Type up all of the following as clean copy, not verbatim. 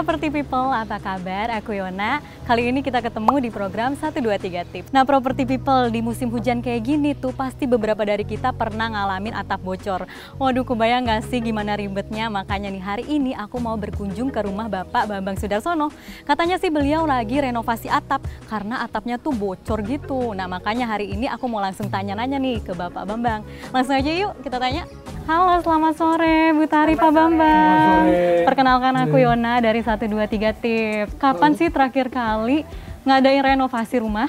Property People, apa kabar? Aku Yona. Kali ini kita ketemu di program 123 Tips. Nah, Property People, di musim hujan kayak gini tuh pasti beberapa dari kita pernah ngalamin atap bocor. Waduh, kebayang gak sih gimana ribetnya? Makanya nih hari ini aku mau berkunjung ke rumah Bapak Bambang Sudarsono. Katanya sih beliau lagi renovasi atap karena atapnya tuh bocor gitu. Nah, makanya hari ini aku mau langsung tanya-nanya nih ke Bapak Bambang. Langsung aja yuk kita tanya. Halo, selamat sore Bu Tari, Pak Bambang. Perkenalkan aku Yona dari 123 Tips. Kapan sih terakhir kali ngadain renovasi rumah?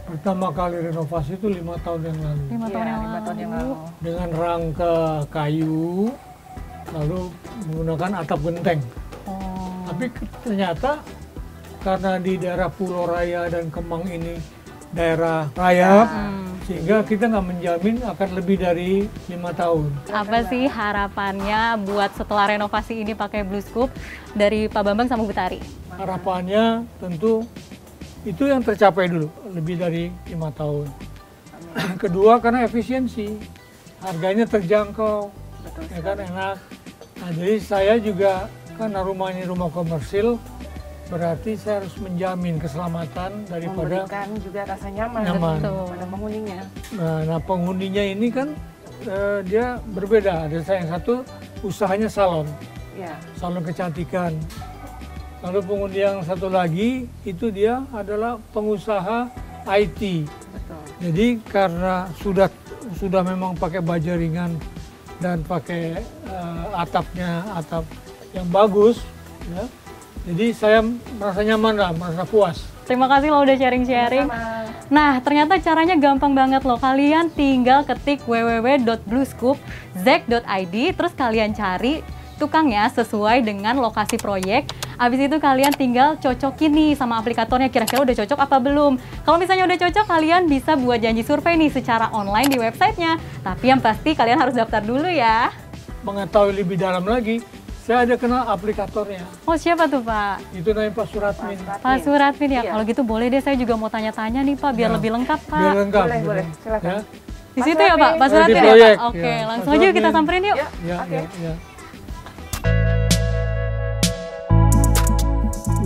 Pertama kali renovasi itu 5 tahun yang lalu. 5 tahun yang lalu. Dengan rangka kayu, lalu menggunakan atap genteng. Tapi ternyata karena di daerah Pulau Raya dan Kemang ini daerah rayap, sehingga kita nggak menjamin akan lebih dari 5 tahun. Apa sih harapannya buat setelah renovasi ini pakai Blue Scoop dari Pak Bambang sama Bu Tari? Harapannya tentu itu yang tercapai dulu, lebih dari 5 tahun. Kedua, karena efisiensi, harganya terjangkau, ya kan, enak. Nah, jadi saya juga, karena rumahnya rumah komersil, berarti saya harus menjamin keselamatan daripada memberikan juga rasa nyaman pada penghuninya. Nah, penghuninya ini kan dia berbeda. Ada saya yang satu usahanya salon, salon kecantikan. Lalu penghuni yang satu lagi itu dia adalah pengusaha IT. Betul. Jadi karena sudah memang pakai baja ringan dan pakai atapnya atap yang bagus, ya. Jadi saya merasa nyaman lah, merasa puas. Terima kasih lo udah sharing-sharing. Nah, ternyata caranya gampang banget loh. Kalian tinggal ketik www.bluescoop.z.id, terus kalian cari tukangnya sesuai dengan lokasi proyek. Habis itu kalian tinggal cocokin nih sama aplikatornya, kira-kira udah cocok apa belum. Kalau misalnya udah cocok, kalian bisa buat janji survei nih secara online di websitenya. Tapi yang pasti kalian harus daftar dulu ya. Mengetahui lebih dalam lagi, saya ada kenal aplikatornya. Oh, siapa tuh Pak? Itu namanya Pak Suratmin. Pak Suratmin ya? Iya. Kalau gitu boleh deh, saya juga mau tanya-tanya nih Pak, biar lebih lengkap Pak. Biar lengkap. Boleh, silakan. Ya. Di situ ya Pak, Pak Suratmin Di ya proyek, Pak? Oke, ya. langsung Pak aja kita Suratmin. samperin yuk. Ya, Oke. ya.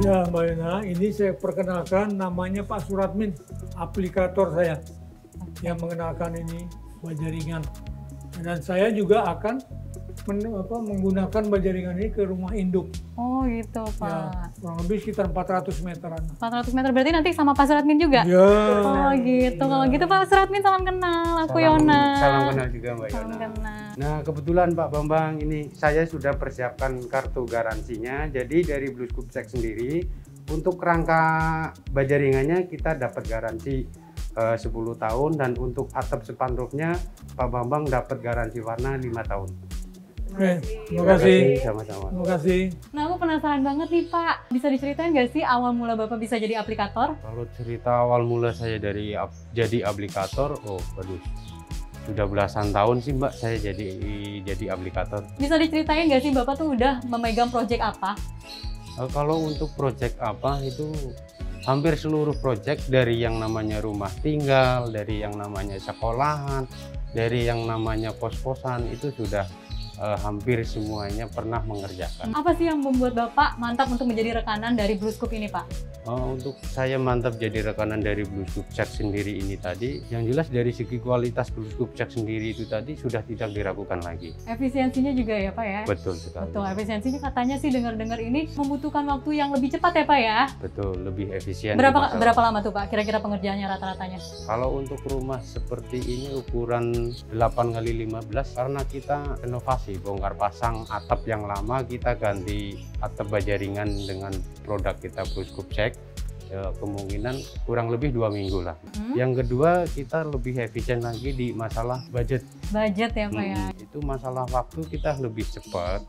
Ya, Mbak Yona, ini saya perkenalkan namanya Pak Suratmin, aplikator saya yang mengenalkan ini baja ringan. Dan saya juga akan menggunakan baja ringan ini ke rumah induk. Oh gitu Pak. Ya, kurang lebih sekitar 400 meteran. 400 meter berarti nanti sama Pak Suratmin juga? Ya. Oh gitu, kalau gitu Pak Suratmin salam kenal, aku Yona. Salam kenal juga Mbak Salam Yona. kenal. Nah, kebetulan Pak Bambang ini saya sudah persiapkan kartu garansinya. Jadi dari Blue Scoop Check sendiri untuk rangka baja ringannya kita dapat garansi 10 tahun, dan untuk atap spanduknya Pak Bambang dapat garansi warna 5 tahun. Oke, terima kasih. Sama-sama. Terima kasih. Nah, aku penasaran banget nih Pak, bisa diceritain nggak sih awal mula Bapak bisa jadi aplikator? Kalau cerita awal mula saya dari jadi aplikator, waduh, sudah belasan tahun sih Mbak saya jadi aplikator. Bisa diceritain nggak sih Bapak tuh udah memegang proyek apa? Kalau untuk proyek apa itu hampir seluruh proyek, dari yang namanya rumah tinggal, dari yang namanya sekolahan, dari yang namanya kos-kosan, itu sudah hampir semuanya pernah mengerjakan. Apa sih yang membuat Bapak mantap untuk menjadi rekanan dari Blue Scoop ini Pak? Untuk saya mantap jadi rekanan dari Blue Scoop Check sendiri ini tadi, yang jelas dari segi kualitas Blue Scoop Check sendiri itu tadi sudah tidak diragukan lagi. Efisiensinya juga ya Pak ya? Betul sekali. Betul, efisiensinya katanya sih dengar-dengar ini membutuhkan waktu yang lebih cepat ya Pak ya? Betul, lebih efisien. Berapa lama tuh Pak kira-kira pengerjaannya rata-ratanya? Kalau untuk rumah seperti ini ukuran 8x15, karena kita renovasi, bongkar pasang atap yang lama, kita ganti atap baja ringan dengan produk kita Blue Scoop Check, ya, kemungkinan kurang lebih 2 minggu lah. Yang kedua, kita lebih efisien lagi di masalah budget. Budget ya Pak ya? Itu masalah waktu kita lebih cepat,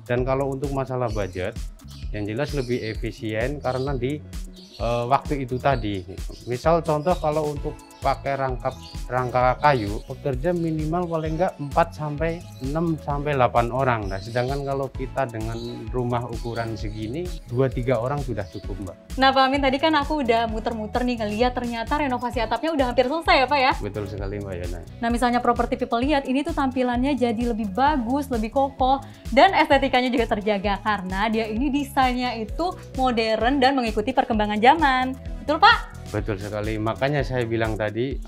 dan kalau untuk masalah budget yang jelas lebih efisien karena di waktu itu tadi. Misal contoh, kalau untuk pakai rangka kayu, pekerja minimal paling enggak 4 sampai 6 sampai 8 orang. Nah, sedangkan kalau kita dengan rumah ukuran segini 2-3 orang sudah cukup, Mbak. Nah Pak Amin, tadi kan aku udah muter-muter nih ngeliat ternyata renovasi atapnya udah hampir selesai ya Pak ya? Betul sekali, Mbak Yona. Nah misalnya Property People lihat ini tuh tampilannya jadi lebih bagus, lebih kokoh, dan estetikanya juga terjaga karena dia ini desainnya itu modern dan mengikuti perkembangan zaman. Betul Pak? Betul sekali, makanya saya bilang tadi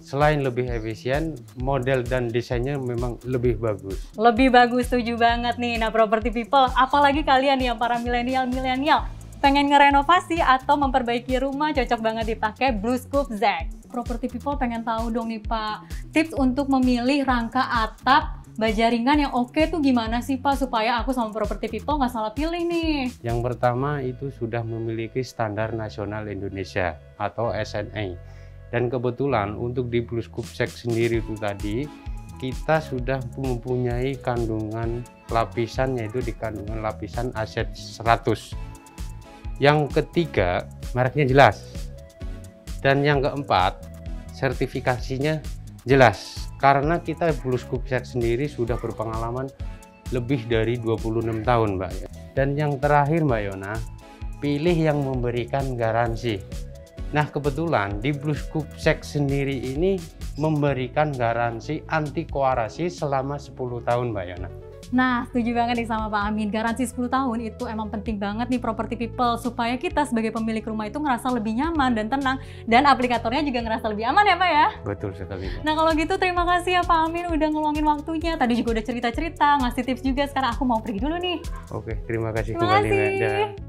selain lebih efisien, model dan desainnya memang lebih bagus. Lebih bagus, setuju banget nih. Nah Property People, apalagi kalian yang para milenial pengen ngerenovasi atau memperbaiki rumah, cocok banget dipakai BlueScoop Z. Property People pengen tahu dong nih Pak, tips untuk memilih rangka atap bajaringan yang oke tuh gimana sih Pak, supaya aku sama Property People nggak salah pilih nih? Yang pertama itu sudah memiliki standar nasional Indonesia atau SNA. Dan kebetulan untuk di BlueScoop Z sendiri itu tadi, kita sudah mempunyai kandungan lapisan, yaitu di kandungan lapisan AC100. Yang ketiga, mereknya jelas. Dan yang keempat, sertifikasinya jelas. Karena kita BlueScoop Z sendiri sudah berpengalaman lebih dari 26 tahun, Mbak. Dan yang terakhir, Mbak Yona, pilih yang memberikan garansi. Nah, kebetulan di BlueScoop Z sendiri ini memberikan garansi anti koarasi selama 10 tahun, Mbak Yona. Nah, setuju banget nih sama Pak Amin. Garansi 10 tahun itu emang penting banget nih Property People, supaya kita sebagai pemilik rumah itu ngerasa lebih nyaman dan tenang, dan aplikatornya juga ngerasa lebih aman ya Pak ya? Betul sekali, Pak. Nah kalau gitu terima kasih ya Pak Amin udah ngeluangin waktunya. Tadi juga udah cerita-cerita, ngasih tips juga. Sekarang aku mau pergi dulu nih. Oke, terima kasih Terima kembali, Mbak. kasih. Dah.